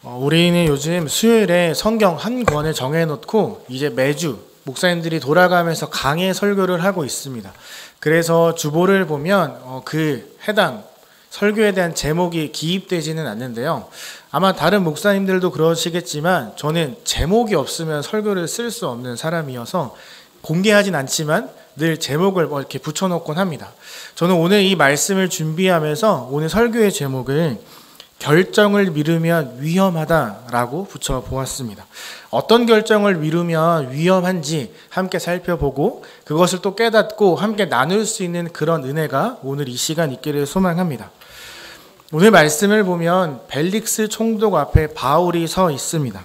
우리는 요즘 수요일에 성경 한 권을 정해놓고 이제 매주 목사님들이 돌아가면서 강해 설교를 하고 있습니다. 그래서 주보를 보면 그 해당 설교에 대한 제목이 기입되지는 않는데요. 아마 다른 목사님들도 그러시겠지만 저는 제목이 없으면 설교를 쓸 수 없는 사람이어서 공개하진 않지만 늘 제목을 이렇게 붙여놓곤 합니다. 저는 오늘 이 말씀을 준비하면서 오늘 설교의 제목을 결정을 미루면 위험하다라고 붙여보았습니다. 어떤 결정을 미루면 위험한지 함께 살펴보고 그것을 또 깨닫고 함께 나눌 수 있는 그런 은혜가 오늘 이 시간 있기를 소망합니다. 오늘 말씀을 보면 벨릭스 총독 앞에 바울이 서 있습니다.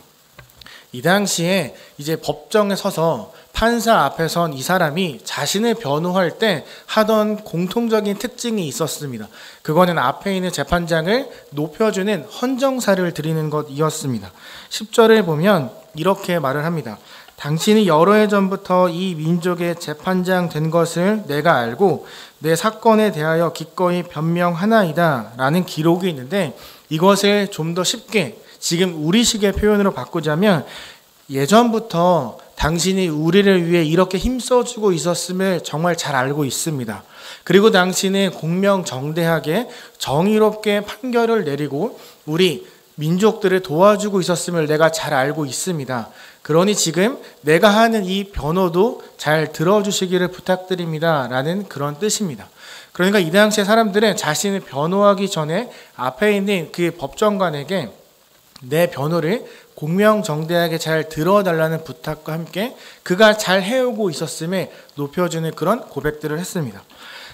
이 당시에 이제 법정에 서서 판사 앞에 선 이 사람이 자신을 변호할 때 하던 공통적인 특징이 있었습니다. 그거는 앞에 있는 재판장을 높여주는 헌정사를 드리는 것이었습니다. 10절을 보면 이렇게 말을 합니다. 당신이 여러 해 전부터 이 민족의 재판장 된 것을 내가 알고 내 사건에 대하여 기꺼이 변명하나이다 라는 기록이 있는데, 이것을 좀 더 쉽게 지금 우리식의 표현으로 바꾸자면 예전부터 당신이 우리를 위해 이렇게 힘써주고 있었음을 정말 잘 알고 있습니다. 그리고 당신은 공명정대하게 정의롭게 판결을 내리고 우리 민족들을 도와주고 있었음을 내가 잘 알고 있습니다. 그러니 지금 내가 하는 이 변호도 잘 들어주시기를 부탁드립니다 라는 그런 뜻입니다. 그러니까 이 당시에 사람들은 자신을 변호하기 전에 앞에 있는 그 법정관에게 내 변호를 공명정대하게 잘 들어달라는 부탁과 함께 그가 잘 해오고 있었음에 높여주는 그런 고백들을 했습니다.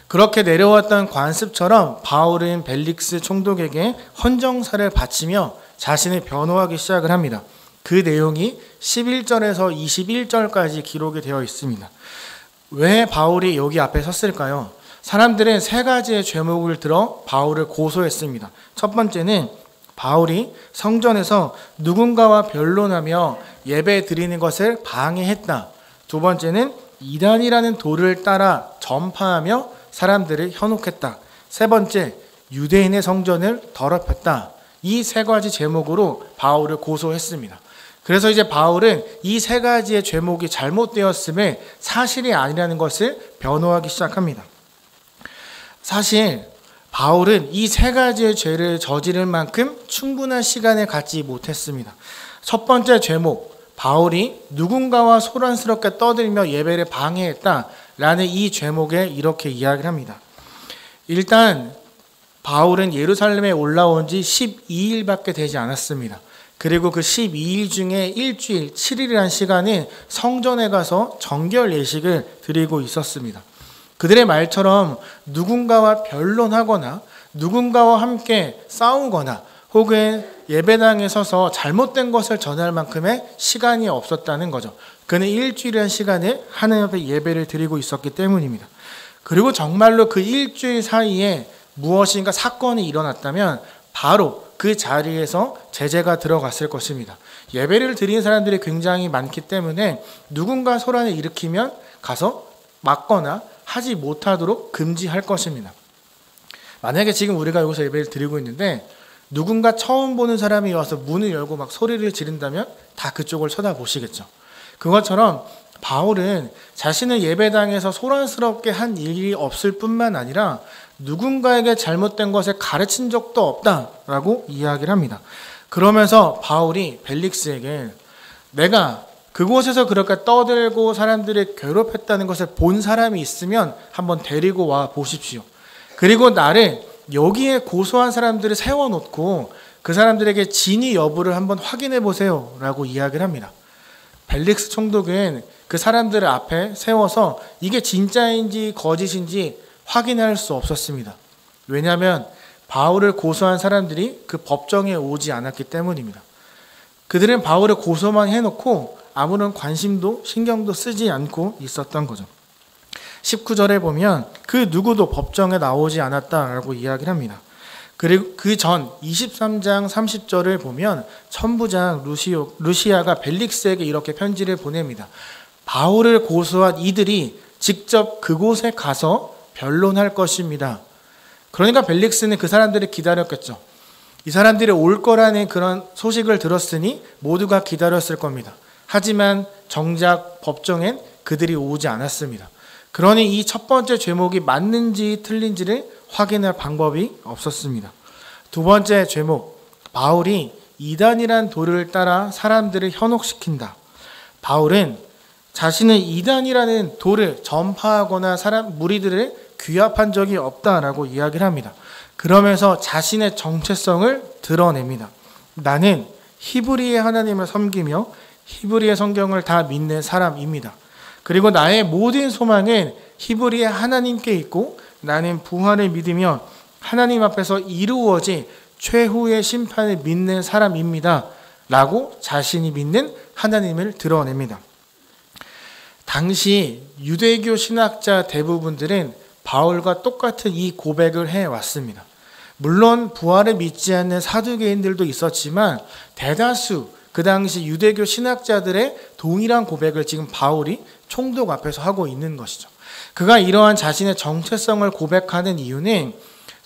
그렇게 내려왔던 관습처럼 바울은 벨릭스 총독에게 헌정사를 바치며 자신을 변호하기 시작을 합니다. 그 내용이 11절에서 21절까지 기록이 되어 있습니다. 왜 바울이 여기 앞에 섰을까요? 사람들은 세 가지의 죄목을 들어 바울을 고소했습니다. 첫 번째는 바울이 성전에서 누군가와 변론하며 예배 드리는 것을 방해했다. 두 번째는 이단이라는 도를 따라 전파하며 사람들을 현혹했다. 세 번째, 유대인의 성전을 더럽혔다. 이 세 가지 제목으로 바울을 고소했습니다. 그래서 이제 바울은 이 세 가지의 죄목이 잘못되었음에 사실이 아니라는 것을 변호하기 시작합니다. 사실 바울은 이 세 가지의 죄를 저지를 만큼 충분한 시간을 갖지 못했습니다. 첫 번째 죄목, 바울이 누군가와 소란스럽게 떠들며 예배를 방해했다라는 이 죄목에 이렇게 이야기를 합니다. 일단 바울은 예루살렘에 올라온 지 12일밖에 되지 않았습니다. 그리고 그 12일 중에 일주일, 7일이라는 시간은 성전에 가서 정결 예식을 드리고 있었습니다. 그들의 말처럼 누군가와 변론하거나 누군가와 함께 싸우거나 혹은 예배당에 서서 잘못된 것을 전할 만큼의 시간이 없었다는 거죠. 그는 일주일이라는 시간에 하나님 앞에 예배를 드리고 있었기 때문입니다. 그리고 정말로 그 일주일 사이에 무엇인가 사건이 일어났다면 바로 그 자리에서 제재가 들어갔을 것입니다. 예배를 드리는 사람들이 굉장히 많기 때문에 누군가 소란을 일으키면 가서 막거나 하지 못하도록 금지할 것입니다. 만약에 지금 우리가 여기서 예배를 드리고 있는데 누군가 처음 보는 사람이 와서 문을 열고 막 소리를 지른다면 다 그쪽을 쳐다보시겠죠. 그것처럼 바울은 자신의 예배당에서 소란스럽게 한 일이 없을 뿐만 아니라 누군가에게 잘못된 것을 가르친 적도 없다라고 이야기를 합니다. 그러면서 바울이 벨릭스에게 내가 그곳에서 그렇게 떠들고 사람들을 괴롭혔다는 것을 본 사람이 있으면 한번 데리고 와 보십시오. 그리고 나를 여기에 고소한 사람들을 세워놓고 그 사람들에게 진위 여부를 한번 확인해 보세요 라고 이야기를 합니다. 벨릭스 총독은 그 사람들을 앞에 세워서 이게 진짜인지 거짓인지 확인할 수 없었습니다. 왜냐하면 바울을 고소한 사람들이 그 법정에 오지 않았기 때문입니다. 그들은 바울을 고소만 해놓고 아무런 관심도 신경도 쓰지 않고 있었던 거죠. 19절에 보면 그 누구도 법정에 나오지 않았다라고 이야기를 합니다. 그리고 그 전 23장 30절을 보면 천부장 루시아가 벨릭스에게 이렇게 편지를 보냅니다. 바울을 고소한 이들이 직접 그곳에 가서 변론할 것입니다. 그러니까 벨릭스는 그 사람들을 기다렸겠죠. 이 사람들이 올 거라는 그런 소식을 들었으니 모두가 기다렸을 겁니다. 하지만 정작 법정엔 그들이 오지 않았습니다. 그러니 이 첫 번째 죄목이 맞는지 틀린지를 확인할 방법이 없었습니다. 두 번째 죄목, 바울이 이단이란 도를 따라 사람들을 현혹시킨다. 바울은 자신은 이단이라는 도를 전파하거나 무리들을 규합한 적이 없다라고 이야기를 합니다. 그러면서 자신의 정체성을 드러냅니다. 나는 히브리의 하나님을 섬기며 히브리의 성경을 다 믿는 사람입니다. 그리고 나의 모든 소망은 히브리의 하나님께 있고 나는 부활을 믿으며 하나님 앞에서 이루어질 최후의 심판을 믿는 사람입니다. 라고 자신이 믿는 하나님을 드러냅니다. 당시 유대교 신학자 대부분들은 바울과 똑같은 이 고백을 해왔습니다. 물론 부활을 믿지 않는 사두개인들도 있었지만 대다수 그 당시 유대교 신학자들의 동일한 고백을 지금 바울이 총독 앞에서 하고 있는 것이죠. 그가 이러한 자신의 정체성을 고백하는 이유는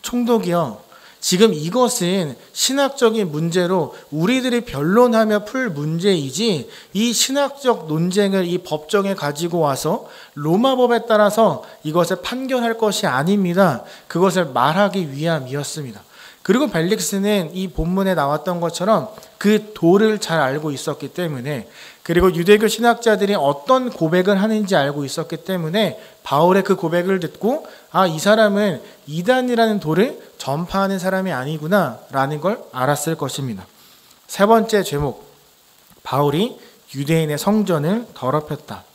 총독이요, 지금 이것은 신학적인 문제로 우리들이 변론하며 풀 문제이지 이 신학적 논쟁을 이 법정에 가지고 와서 로마법에 따라서 이것을 판결할 것이 아닙니다. 그것을 말하기 위함이었습니다. 그리고 벨릭스는 이 본문에 나왔던 것처럼 그 도를 잘 알고 있었기 때문에, 그리고 유대교 신학자들이 어떤 고백을 하는지 알고 있었기 때문에 바울의 그 고백을 듣고 이 사람은 이단이라는 도를 전파하는 사람이 아니구나 라는 걸 알았을 것입니다. 세 번째 제목, 바울이 유대인의 성전을 더럽혔다.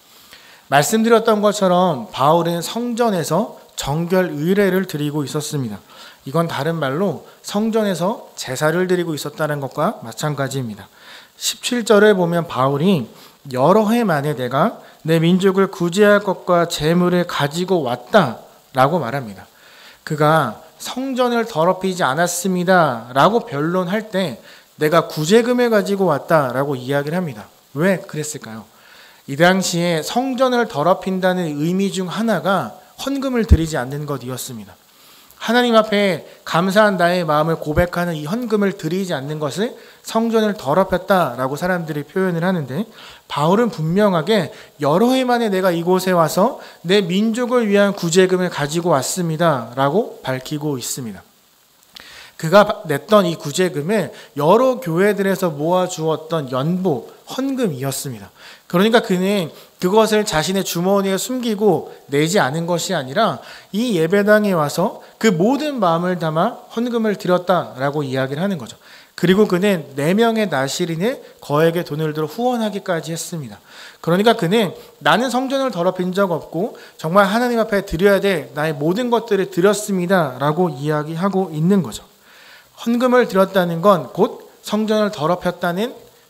말씀드렸던 것처럼 바울은 성전에서 정결 의례를 드리고 있었습니다. 이건 다른 말로 성전에서 제사를 드리고 있었다는 것과 마찬가지입니다. 17절을 보면 바울이 여러 해 만에 내가 내 민족을 구제할 것과 재물을 가지고 왔다라고 말합니다. 그가 성전을 더럽히지 않았습니다 라고 변론할 때 내가 구제금을 가지고 왔다라고 이야기를 합니다. 왜 그랬을까요? 이 당시에 성전을 더럽힌다는 의미 중 하나가 헌금을 드리지 않는 것이었습니다. 하나님 앞에 감사한 나의 마음을 고백하는 이 헌금을 드리지 않는 것을 성전을 더럽혔다라고 사람들이 표현을 하는데, 바울은 분명하게 여러 해 만에 내가 이곳에 와서 내 민족을 위한 구제금을 가지고 왔습니다 라고 밝히고 있습니다. 그가 냈던 이 구제금을 여러 교회들에서 모아주었던 연보, 헌금이었습니다. 그러니까 그는 그것을 자신의 주머니에 숨기고 내지 않은 것이 아니라 이 예배당에 와서 그 모든 마음을 담아 헌금을 드렸다라고 이야기를 하는 거죠. 그리고 그는 4명의 나시린을 거액의 돈을 들어 후원하기까지 했습니다. 그러니까 그는 나는 성전을 더럽힌 적 없고 정말 하나님 앞에 드려야 될 나의 모든 것들을 드렸습니다 라고 이야기하고 있는 거죠. 헌금을 드렸다는 건 곧 성전을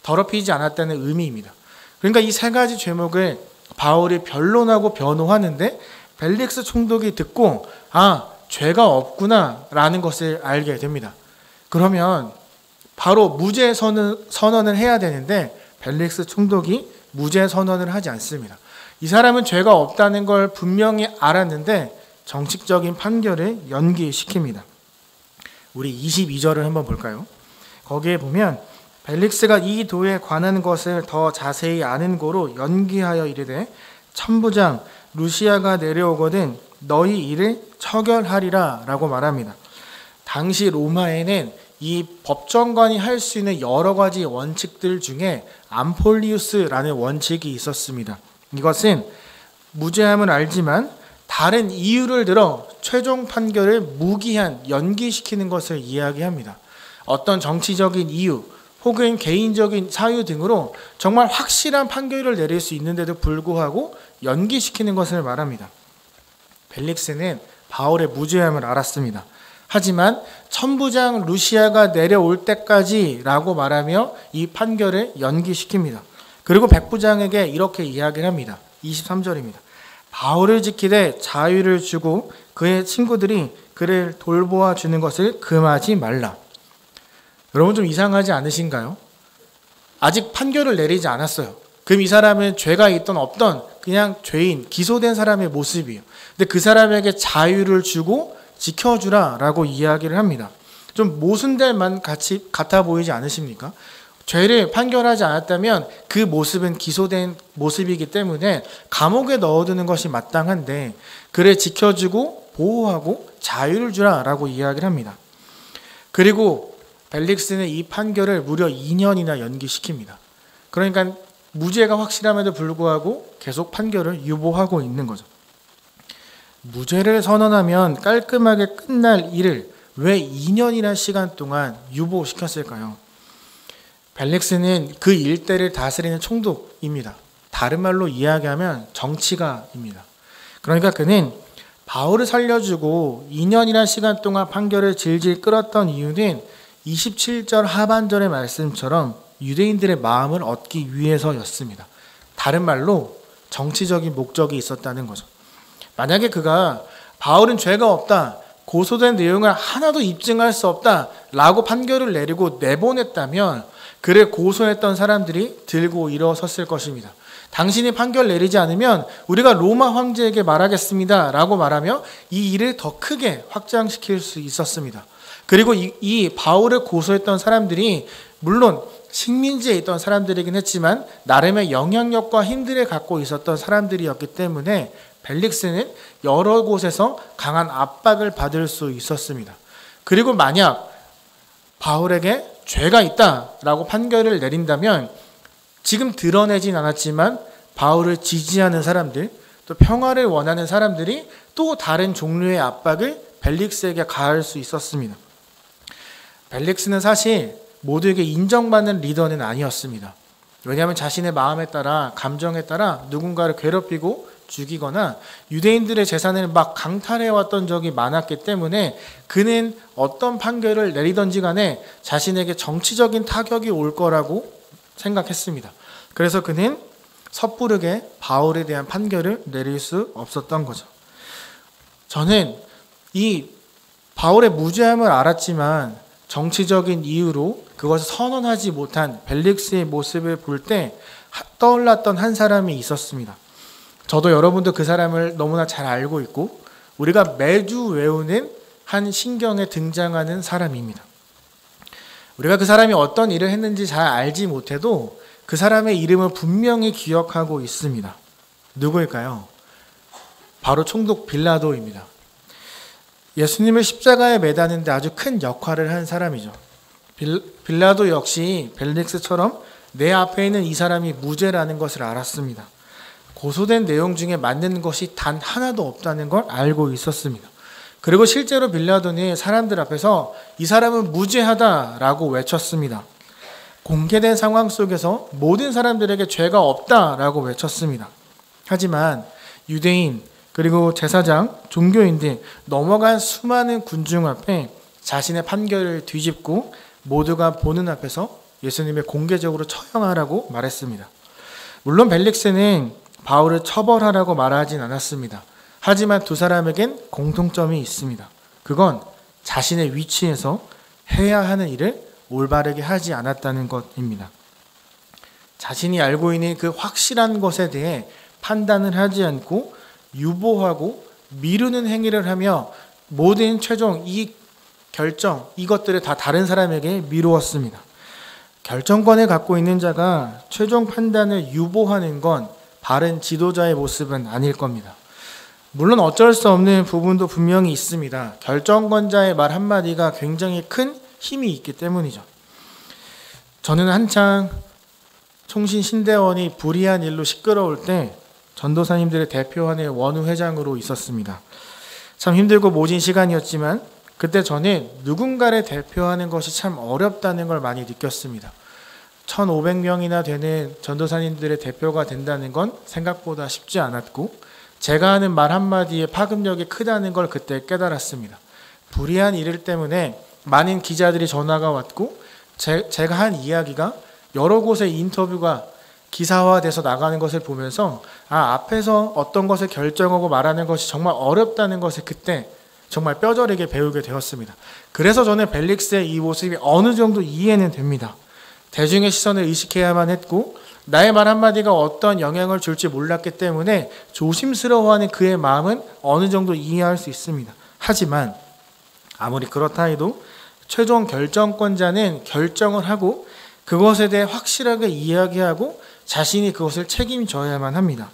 더럽히지 않았다는 의미입니다. 그러니까 이 세 가지 죄목을 바울이 변론하고 변호하는데 벨릭스 총독이 듣고 죄가 없구나 라는 것을 알게 됩니다. 그러면 바로 무죄 선언을 해야 되는데 벨릭스 총독이 무죄 선언을 하지 않습니다. 이 사람은 죄가 없다는 걸 분명히 알았는데 정식적인 판결을 연기시킵니다. 우리 22절을 한번 볼까요? 거기에 보면 벨릭스가 이 도에 관한 것을 더 자세히 아는 고로 연기하여 이르되 천부장 루시아가 내려오거든 너희 이를 처결하리라 라고 말합니다. 당시 로마에는 이 법정관이 할 수 있는 여러 가지 원칙들 중에 암폴리우스라는 원칙이 있었습니다. 이것은 무죄함을 알지만 다른 이유를 들어 최종 판결을 무기한 연기시키는 것을 이야기합니다. 어떤 정치적인 이유 혹은 개인적인 사유 등으로 정말 확실한 판결을 내릴 수 있는데도 불구하고 연기시키는 것을 말합니다. 벨릭스는 바울의 무죄함을 알았습니다. 하지만 천부장 루시아가 내려올 때까지 라고 말하며 이 판결을 연기시킵니다. 그리고 백부장에게 이렇게 이야기를 합니다. 23절입니다. 바울을 지키되 자유를 주고 그의 친구들이 그를 돌보아 주는 것을 금하지 말라. 여러분 좀 이상하지 않으신가요? 아직 판결을 내리지 않았어요. 그럼 이 사람은 죄가 있던 없던 그냥 죄인, 기소된 사람의 모습이에요. 근데 그 사람에게 자유를 주고 지켜주라 라고 이야기를 합니다. 좀 모순될만 같아 보이지 않으십니까? 죄를 판결하지 않았다면 그 모습은 기소된 모습이기 때문에 감옥에 넣어두는 것이 마땅한데 그를 지켜주고 보호하고 자유를 주라라고 이야기를 합니다. 그리고 벨릭스는 이 판결을 무려 2년이나 연기시킵니다. 그러니까 무죄가 확실함에도 불구하고 계속 판결을 유보하고 있는 거죠. 무죄를 선언하면 깔끔하게 끝날 일을 왜 2년이나 시간 동안 유보시켰을까요? 벨릭스는 그 일대를 다스리는 총독입니다. 다른 말로 이야기하면 정치가입니다. 그러니까 그는 바울을 살려주고 2년이나 시간 동안 판결을 질질 끌었던 이유는 27절 하반절의 말씀처럼 유대인들의 마음을 얻기 위해서였습니다. 다른 말로 정치적인 목적이 있었다는 거죠. 만약에 그가 바울은 죄가 없다, 고소된 내용을 하나도 입증할 수 없다 라고 판결을 내리고 내보냈다면 그를 고소했던 사람들이 들고 일어섰을 것입니다. 당신이 판결 내리지 않으면 우리가 로마 황제에게 말하겠습니다 라고 말하며 이 일을 더 크게 확장시킬 수 있었습니다. 그리고 이 바울을 고소했던 사람들이 물론 식민지에 있던 사람들이긴 했지만 나름의 영향력과 힘들을 갖고 있었던 사람들이었기 때문에 벨릭스는 여러 곳에서 강한 압박을 받을 수 있었습니다. 그리고 만약 바울에게 죄가 있다라고 판결을 내린다면 지금 드러내진 않았지만 바울을 지지하는 사람들, 또 평화를 원하는 사람들이 또 다른 종류의 압박을 벨릭스에게 가할 수 있었습니다. 벨릭스는 사실 모두에게 인정받는 리더는 아니었습니다. 왜냐하면 자신의 마음에 따라, 감정에 따라 누군가를 괴롭히고 죽이거나 유대인들의 재산을 막 강탈해왔던 적이 많았기 때문에 그는 어떤 판결을 내리든지 간에 자신에게 정치적인 타격이 올 거라고 생각했습니다. 그래서 그는 섣부르게 바울에 대한 판결을 내릴 수 없었던 거죠. 저는 이 바울의 무죄함을 알았지만 정치적인 이유로 그것을 선언하지 못한 벨릭스의 모습을 볼 때 떠올랐던 한 사람이 있었습니다. 저도 여러분도 그 사람을 너무나 잘 알고 있고 우리가 매주 외우는 한 신경에 등장하는 사람입니다. 우리가 그 사람이 어떤 일을 했는지 잘 알지 못해도 그 사람의 이름은 분명히 기억하고 있습니다. 누구일까요? 바로 총독 빌라도입니다. 예수님을 십자가에 매다는데 아주 큰 역할을 한 사람이죠. 빌라도 역시 벨릭스처럼 내 앞에 있는 이 사람이 무죄라는 것을 알았습니다. 고소된 내용 중에 맞는 것이 단 하나도 없다는 걸 알고 있었습니다. 그리고 실제로 빌라도는 사람들 앞에서 이 사람은 무죄하다라고 외쳤습니다. 공개된 상황 속에서 모든 사람들에게 죄가 없다라고 외쳤습니다. 하지만 유대인 그리고 제사장, 종교인들 넘어간 수많은 군중 앞에 자신의 판결을 뒤집고 모두가 보는 앞에서 예수님을 공개적으로 처형하라고 말했습니다. 물론 벨릭스는 바울을 처벌하라고 말하진 않았습니다. 하지만 두 사람에겐 공통점이 있습니다. 그건 자신의 위치에서 해야 하는 일을 올바르게 하지 않았다는 것입니다. 자신이 알고 있는 그 확실한 것에 대해 판단을 하지 않고 유보하고 미루는 행위를 하며 모든 최종 이 결정, 이것들을 다 다른 사람에게 미루었습니다. 결정권을 갖고 있는 자가 최종 판단을 유보하는 건 바른 지도자의 모습은 아닐 겁니다. 물론 어쩔 수 없는 부분도 분명히 있습니다. 결정권자의 말 한마디가 굉장히 큰 힘이 있기 때문이죠. 저는 한창 총신 신대원이 불의한 일로 시끄러울 때 전도사님들의 대표하는 원우 회장으로 있었습니다. 참 힘들고 모진 시간이었지만 그때 저는 누군가를 대표하는 것이 참 어렵다는 걸 많이 느꼈습니다. 1,500명이나 되는 전도사님들의 대표가 된다는 건 생각보다 쉽지 않았고 제가 하는 말 한마디에 파급력이 크다는 걸 그때 깨달았습니다. 불의한 일 때문에 많은 기자들이 전화가 왔고 제가 한 이야기가 여러 곳의 인터뷰가 기사화돼서 나가는 것을 보면서 앞에서 어떤 것을 결정하고 말하는 것이 정말 어렵다는 것을 그때 정말 뼈저리게 배우게 되었습니다. 그래서 저는 벨릭스의 이 모습이 어느 정도 이해는 됩니다. 대중의 시선을 의식해야만 했고 나의 말 한마디가 어떤 영향을 줄지 몰랐기 때문에 조심스러워하는 그의 마음은 어느 정도 이해할 수 있습니다. 하지만 아무리 그렇다 해도 최종 결정권자는 결정을 하고 그것에 대해 확실하게 이야기하고 자신이 그것을 책임져야만 합니다.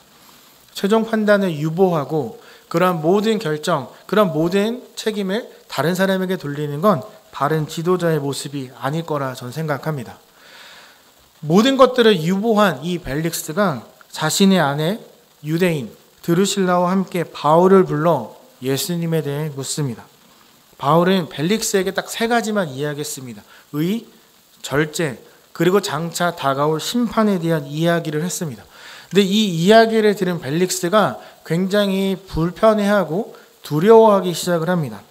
최종 판단을 유보하고 그런 모든 결정, 그런 모든 책임을 다른 사람에게 돌리는 건 바른 지도자의 모습이 아닐 거라 전 생각합니다. 모든 것들을 유보한 이 벨릭스가 자신의 아내 유대인 드루실라와 함께 바울을 불러 예수님에 대해 묻습니다. 바울은 벨릭스에게 딱 세 가지만 이야기했습니다. 의, 절제, 그리고 장차 다가올 심판에 대한 이야기를 했습니다. 근데 이 이야기를 들은 벨릭스가 굉장히 불편해하고 두려워하기 시작을 합니다.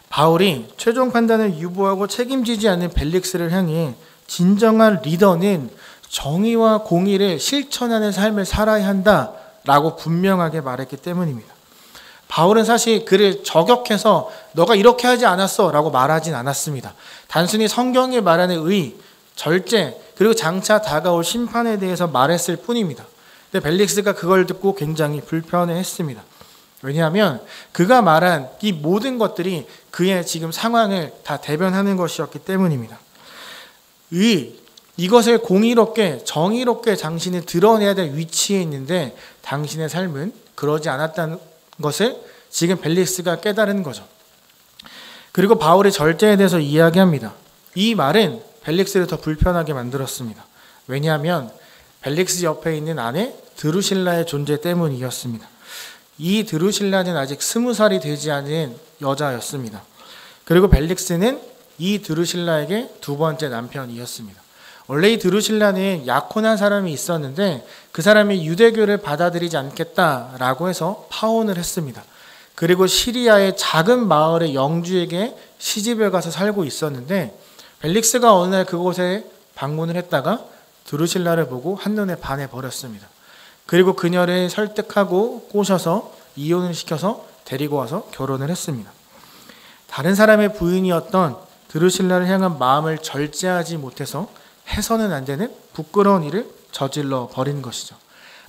바울이 최종 판단을 유보하고 책임지지 않는 벨릭스를 향해 진정한 리더는 정의와 공의를 실천하는 삶을 살아야 한다라고 분명하게 말했기 때문입니다. 바울은 사실 그를 저격해서 너가 이렇게 하지 않았어 라고 말하진 않았습니다. 단순히 성경이 말하는 의, 절제, 그리고 장차 다가올 심판에 대해서 말했을 뿐입니다. 근데 벨릭스가 그걸 듣고 굉장히 불편해했습니다. 왜냐하면 그가 말한 이 모든 것들이 그의 지금 상황을 다 대변하는 것이었기 때문입니다. 이것을 공의롭게 정의롭게 당신이 드러내야 될 위치에 있는데 당신의 삶은 그러지 않았다는 것을 지금 벨릭스가 깨달은 거죠. 그리고 바울의 절제에 대해서 이야기합니다. 이 말은 벨릭스를 더 불편하게 만들었습니다. 왜냐하면 벨릭스 옆에 있는 아내 드루실라의 존재 때문이었습니다. 이 드루실라는 아직 20살이 되지 않은 여자였습니다. 그리고 벨릭스는 이 드루실라에게 두 번째 남편이었습니다. 원래 이 드루실라는 약혼한 사람이 있었는데 그 사람이 유대교를 받아들이지 않겠다라고 해서 파혼을 했습니다. 그리고 시리아의 작은 마을의 영주에게 시집을 가서 살고 있었는데 벨릭스가 어느 날 그곳에 방문을 했다가 드루실라를 보고 한눈에 반해버렸습니다. 그리고 그녀를 설득하고 꼬셔서 이혼을 시켜서 데리고 와서 결혼을 했습니다. 다른 사람의 부인이었던 드루실라를 향한 마음을 절제하지 못해서 해서는 안 되는 부끄러운 일을 저질러 버린 것이죠.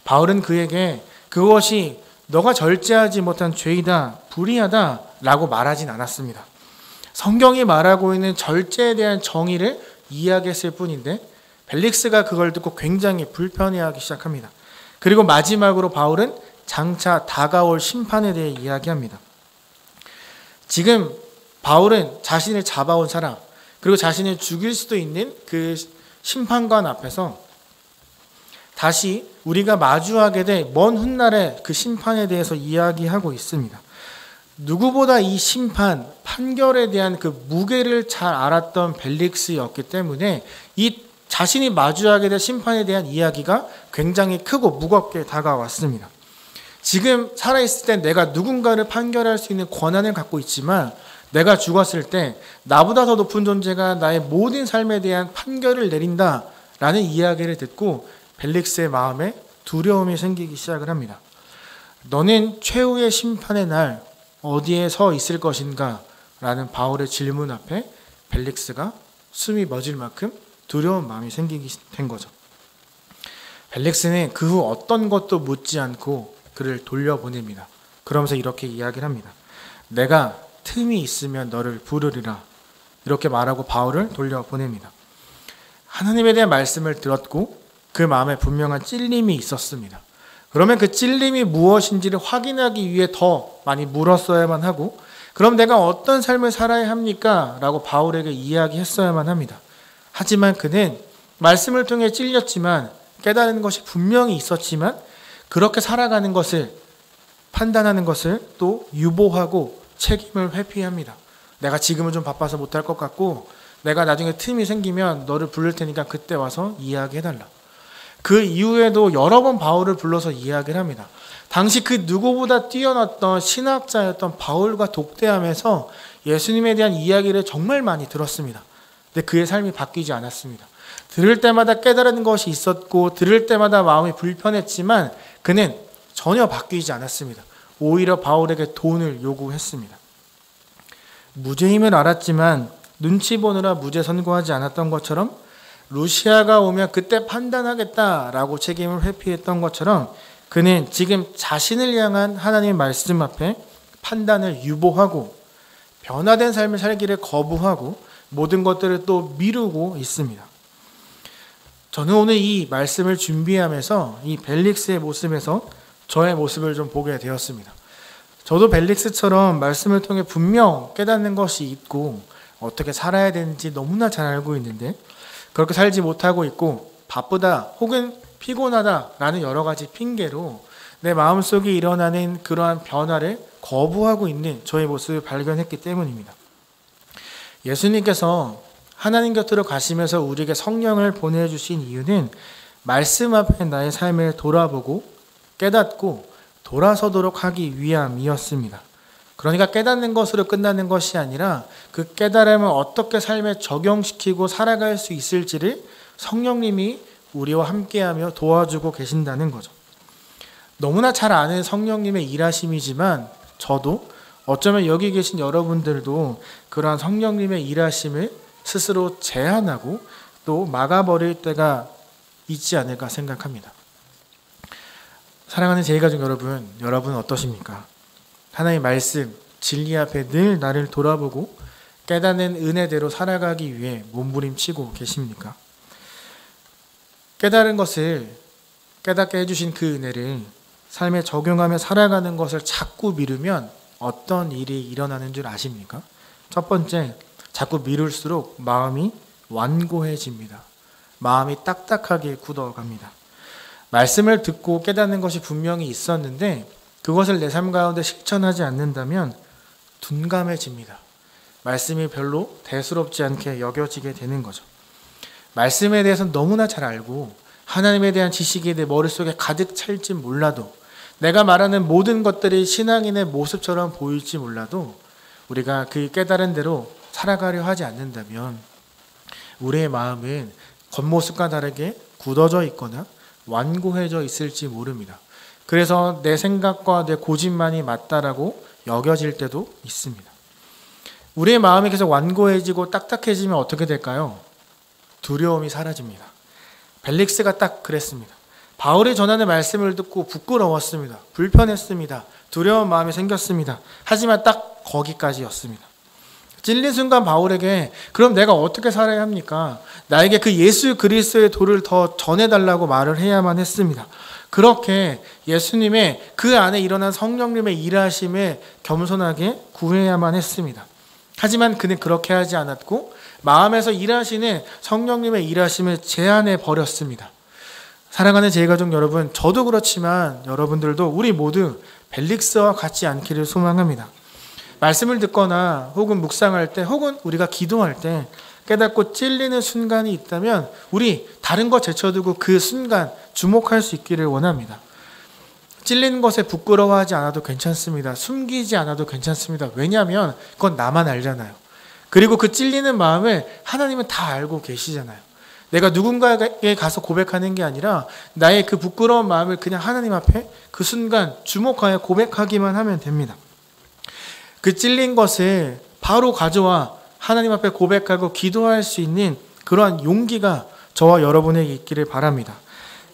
바울은 그에게 그것이 너가 절제하지 못한 죄이다, 불의하다 라고 말하진 않았습니다. 성경이 말하고 있는 절제에 대한 정의를 이야기했을 뿐인데 벨릭스가 그걸 듣고 굉장히 불편해하기 시작합니다. 그리고 마지막으로 바울은 장차 다가올 심판에 대해 이야기합니다. 지금 바울은 자신을 잡아온 사람 그리고 자신을 죽일 수도 있는 그 심판관 앞에서 다시 우리가 마주하게 될 먼 훗날의 그 심판에 대해서 이야기하고 있습니다. 누구보다 이 심판, 판결에 대한 그 무게를 잘 알았던 벨릭스였기 때문에 이 자신이 마주하게 될 심판에 대한 이야기가 굉장히 크고 무겁게 다가왔습니다. 지금 살아있을 때 내가 누군가를 판결할 수 있는 권한을 갖고 있지만 내가 죽었을 때 나보다 더 높은 존재가 나의 모든 삶에 대한 판결을 내린다라는 이야기를 듣고 벨릭스의 마음에 두려움이 생기기 시작을 합니다. 너는 최후의 심판의 날 어디에 서 있을 것인가? 라는 바울의 질문 앞에 벨릭스가 숨이 멎을 만큼 두려운 마음이 생기게 된 거죠. 벨릭스는 그 후 어떤 것도 묻지 않고 그를 돌려보냅니다. 그러면서 이렇게 이야기를 합니다. 내가 틈이 있으면 너를 부르리라. 이렇게 말하고 바울을 돌려보냅니다. 하나님에 대한 말씀을 들었고 그 마음에 분명한 찔림이 있었습니다. 그러면 그 찔림이 무엇인지를 확인하기 위해 더 많이 물었어야만 하고 그럼 내가 어떤 삶을 살아야 합니까? 라고 바울에게 이야기했어야만 합니다. 하지만 그는 말씀을 통해 찔렸지만 깨달은 것이 분명히 있었지만 그렇게 살아가는 것을 판단하는 것을 또 유보하고 책임을 회피합니다. 내가 지금은 좀 바빠서 못할 것 같고 내가 나중에 틈이 생기면 너를 부를 테니까 그때 와서 이야기해달라. 그 이후에도 여러 번 바울을 불러서 이야기를 합니다. 당시 그 누구보다 뛰어났던 신학자였던 바울과 독대하면서 예수님에 대한 이야기를 정말 많이 들었습니다. 근데 그의 삶이 바뀌지 않았습니다. 들을 때마다 깨달은 것이 있었고 들을 때마다 마음이 불편했지만 그는 전혀 바뀌지 않았습니다. 오히려 바울에게 돈을 요구했습니다. 무죄임을 알았지만 눈치 보느라 무죄 선고하지 않았던 것처럼 루시아가 오면 그때 판단하겠다라고 책임을 회피했던 것처럼 그는 지금 자신을 향한 하나님의 말씀 앞에 판단을 유보하고 변화된 삶을 살기를 거부하고 모든 것들을 또 미루고 있습니다. 저는 오늘 이 말씀을 준비하면서 이 벨릭스의 모습에서 저의 모습을 좀 보게 되었습니다. 저도 벨릭스처럼 말씀을 통해 분명 깨닫는 것이 있고 어떻게 살아야 되는지 너무나 잘 알고 있는데 그렇게 살지 못하고 있고 바쁘다 혹은 피곤하다라는 여러 가지 핑계로 내 마음속에 일어나는 그러한 변화를 거부하고 있는 저의 모습을 발견했기 때문입니다. 예수님께서 하나님 곁으로 가시면서 우리에게 성령을 보내주신 이유는 말씀 앞에 나의 삶을 돌아보고 깨닫고 돌아서도록 하기 위함이었습니다. 그러니까 깨닫는 것으로 끝나는 것이 아니라 그 깨달음을 어떻게 삶에 적용시키고 살아갈 수 있을지를 성령님이 우리와 함께하며 도와주고 계신다는 거죠. 너무나 잘 아는 성령님의 일하심이지만 저도 어쩌면 여기 계신 여러분들도 그러한 성령님의 일하심을 스스로 제한하고 또 막아버릴 때가 있지 않을까 생각합니다. 사랑하는 제2가족 여러분, 여러분은 어떠십니까? 하나님의 말씀, 진리 앞에 늘 나를 돌아보고 깨닫는 은혜대로 살아가기 위해 몸부림치고 계십니까? 깨달은 것을 깨닫게 해주신 그 은혜를 삶에 적용하며 살아가는 것을 자꾸 미루면 어떤 일이 일어나는 줄 아십니까? 첫 번째, 자꾸 미룰수록 마음이 완고해집니다. 마음이 딱딱하게 굳어갑니다. 말씀을 듣고 깨닫는 것이 분명히 있었는데 그것을 내 삶 가운데 실천하지 않는다면 둔감해집니다. 말씀이 별로 대수롭지 않게 여겨지게 되는 거죠. 말씀에 대해서는 너무나 잘 알고 하나님에 대한 지식이 내 머릿속에 가득 찰지 몰라도 내가 말하는 모든 것들이 신앙인의 모습처럼 보일지 몰라도 우리가 그 깨달은 대로 살아가려 하지 않는다면 우리의 마음은 겉모습과 다르게 굳어져 있거나 완고해져 있을지 모릅니다. 그래서 내 생각과 내 고집만이 맞다라고 여겨질 때도 있습니다. 우리의 마음이 계속 완고해지고 딱딱해지면 어떻게 될까요? 두려움이 사라집니다. 벨릭스가 딱 그랬습니다. 바울이 전하는 말씀을 듣고 부끄러웠습니다. 불편했습니다. 두려운 마음이 생겼습니다. 하지만 딱 거기까지였습니다. 찔린 순간 바울에게 그럼 내가 어떻게 살아야 합니까? 나에게 그 예수 그리스도의 도를 더 전해달라고 말을 해야만 했습니다. 그렇게 예수님의 그 안에 일어난 성령님의 일하심에 겸손하게 구해야만 했습니다. 하지만 그는 그렇게 하지 않았고 마음에서 일하시는 성령님의 일하심을 제한해 버렸습니다. 사랑하는 제2가족 여러분, 저도 그렇지만 여러분들도 우리 모두 벨릭스와 같지 않기를 소망합니다. 말씀을 듣거나 혹은 묵상할 때 혹은 우리가 기도할 때 깨닫고 찔리는 순간이 있다면 우리 다른 거 제쳐두고 그 순간 주목할 수 있기를 원합니다. 찔리는 것에 부끄러워하지 않아도 괜찮습니다. 숨기지 않아도 괜찮습니다. 왜냐하면 그건 나만 알잖아요. 그리고 그 찔리는 마음을 하나님은 다 알고 계시잖아요. 내가 누군가에게 가서 고백하는 게 아니라 나의 그 부끄러운 마음을 그냥 하나님 앞에 그 순간 주목하여 고백하기만 하면 됩니다. 그 찔린 것을 바로 가져와 하나님 앞에 고백하고 기도할 수 있는 그러한 용기가 저와 여러분에게 있기를 바랍니다.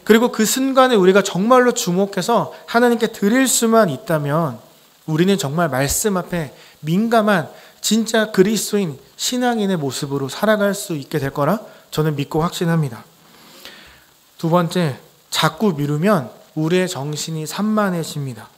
그리고 그 순간에 우리가 정말로 주목해서 하나님께 드릴 수만 있다면 우리는 정말 말씀 앞에 민감한 진짜 그리스도인 신앙인의 모습으로 살아갈 수 있게 될 거라 저는 믿고 확신합니다. 두 번째, 자꾸 미루면 우리의 정신이 산만해집니다.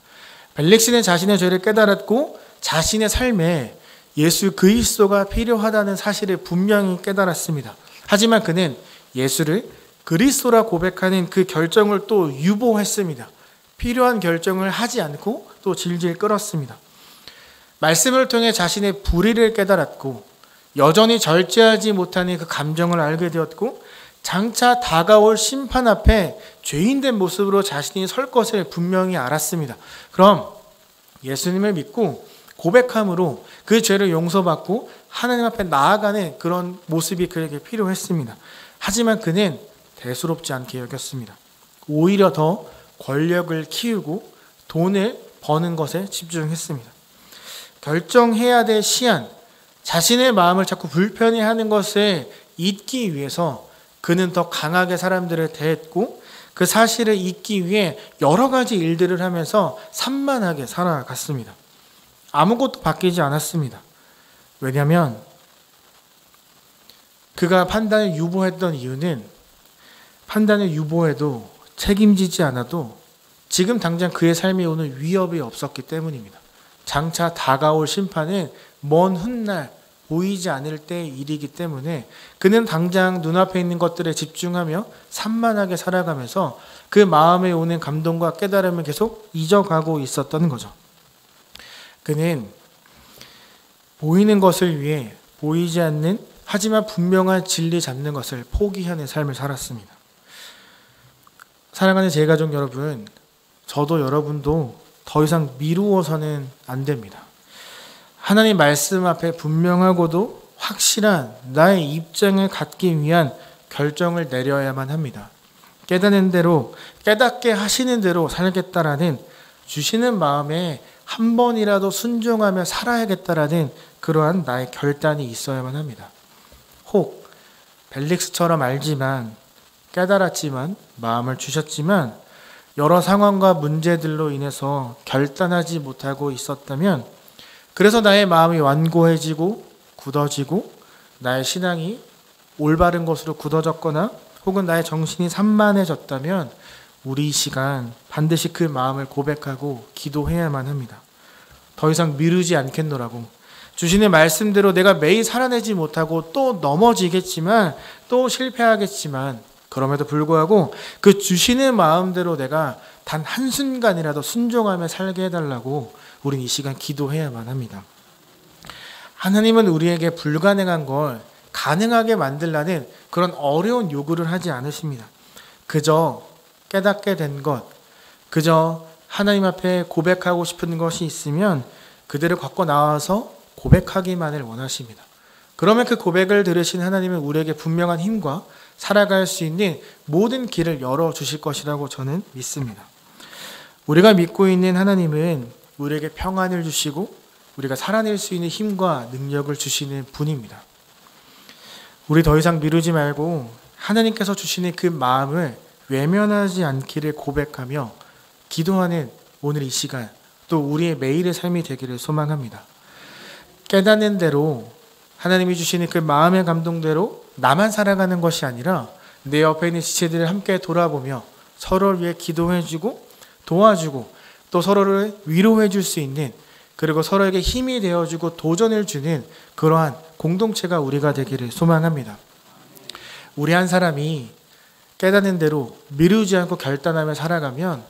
벨릭스는 자신의 죄를 깨달았고 자신의 삶에 예수 그리스도가 필요하다는 사실을 분명히 깨달았습니다. 하지만 그는 예수를 그리스도라 고백하는 그 결정을 또 유보했습니다. 필요한 결정을 하지 않고 또 질질 끌었습니다. 말씀을 통해 자신의 불의를 깨달았고 여전히 절제하지 못하는 그 감정을 알게 되었고 장차 다가올 심판 앞에 죄인된 모습으로 자신이 설 것을 분명히 알았습니다. 그럼 예수님을 믿고 고백함으로 그 죄를 용서받고 하나님 앞에 나아가는 그런 모습이 그에게 필요했습니다. 하지만 그는 대수롭지 않게 여겼습니다. 오히려 더 권력을 키우고 돈을 버는 것에 집중했습니다. 결정해야 될 시한, 자신의 마음을 자꾸 불편해하는 것을 잊기 위해서 그는 더 강하게 사람들을 대했고 그 사실을 잊기 위해 여러 가지 일들을 하면서 산만하게 살아갔습니다. 아무것도 바뀌지 않았습니다. 왜냐하면 그가 판단을 유보했던 이유는 판단을 유보해도 책임지지 않아도 지금 당장 그의 삶에 오는 위협이 없었기 때문입니다. 장차 다가올 심판은 먼 훗날 보이지 않을 때의 일이기 때문에 그는 당장 눈앞에 있는 것들에 집중하며 산만하게 살아가면서 그 마음에 오는 감동과 깨달음을 계속 잊어가고 있었던 거죠. 그는 보이는 것을 위해 보이지 않는 하지만 분명한 진리 잡는 것을 포기하는 삶을 살았습니다. 사랑하는 제 가족 여러분, 저도 여러분도 더 이상 미루어서는 안 됩니다. 하나님 말씀 앞에 분명하고도 확실한 나의 입장을 갖기 위한 결정을 내려야만 합니다. 깨닫는 대로, 깨닫게 하시는 대로 살겠다라는 주시는 마음에 한 번이라도 순종하며 살아야겠다라는 그러한 나의 결단이 있어야만 합니다. 혹 벨릭스처럼 알지만 깨달았지만 마음을 주셨지만 여러 상황과 문제들로 인해서 결단하지 못하고 있었다면 그래서 나의 마음이 완고해지고 굳어지고 나의 신앙이 올바른 것으로 굳어졌거나 혹은 나의 정신이 산만해졌다면 우리 이 시간 반드시 그 마음을 고백하고 기도해야만 합니다. 더 이상 미루지 않겠노라고. 주신의 말씀대로 내가 매일 살아내지 못하고 또 넘어지겠지만 또 실패하겠지만 그럼에도 불구하고 그 주시는 마음대로 내가 단 한순간이라도 순종하며 살게 해달라고 우린 이 시간 기도해야만 합니다. 하나님은 우리에게 불가능한 걸 가능하게 만들라는 그런 어려운 요구를 하지 않으십니다. 그저 깨닫게 된 것, 그저 하나님 앞에 고백하고 싶은 것이 있으면 그대로 갖고 나와서 고백하기만을 원하십니다. 그러면 그 고백을 들으신 하나님은 우리에게 분명한 힘과 살아갈 수 있는 모든 길을 열어주실 것이라고 저는 믿습니다. 우리가 믿고 있는 하나님은 우리에게 평안을 주시고 우리가 살아낼 수 있는 힘과 능력을 주시는 분입니다. 우리 더 이상 미루지 말고 하나님께서 주시는 그 마음을 외면하지 않기를 고백하며 기도하는 오늘 이 시간, 또 우리의 매일의 삶이 되기를 소망합니다. 깨닫는 대로 하나님이 주시는 그 마음의 감동대로 나만 살아가는 것이 아니라 내 옆에 있는 지체들을 함께 돌아보며 서로를 위해 기도해주고 도와주고 또 서로를 위로해 줄 수 있는, 그리고 서로에게 힘이 되어주고 도전을 주는 그러한 공동체가 우리가 되기를 소망합니다. 우리 한 사람이 깨닫는 대로 미루지 않고 결단하며 살아가면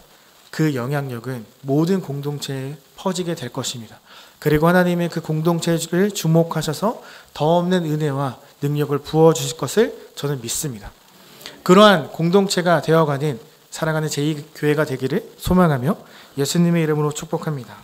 그 영향력은 모든 공동체에 퍼지게 될 것입니다. 그리고 하나님의 그 공동체를 주목하셔서 더 없는 은혜와 능력을 부어주실 것을 저는 믿습니다. 그러한 공동체가 되어가는 사랑하는 제2교회가 되기를 소망하며 예수님의 이름으로 축복합니다.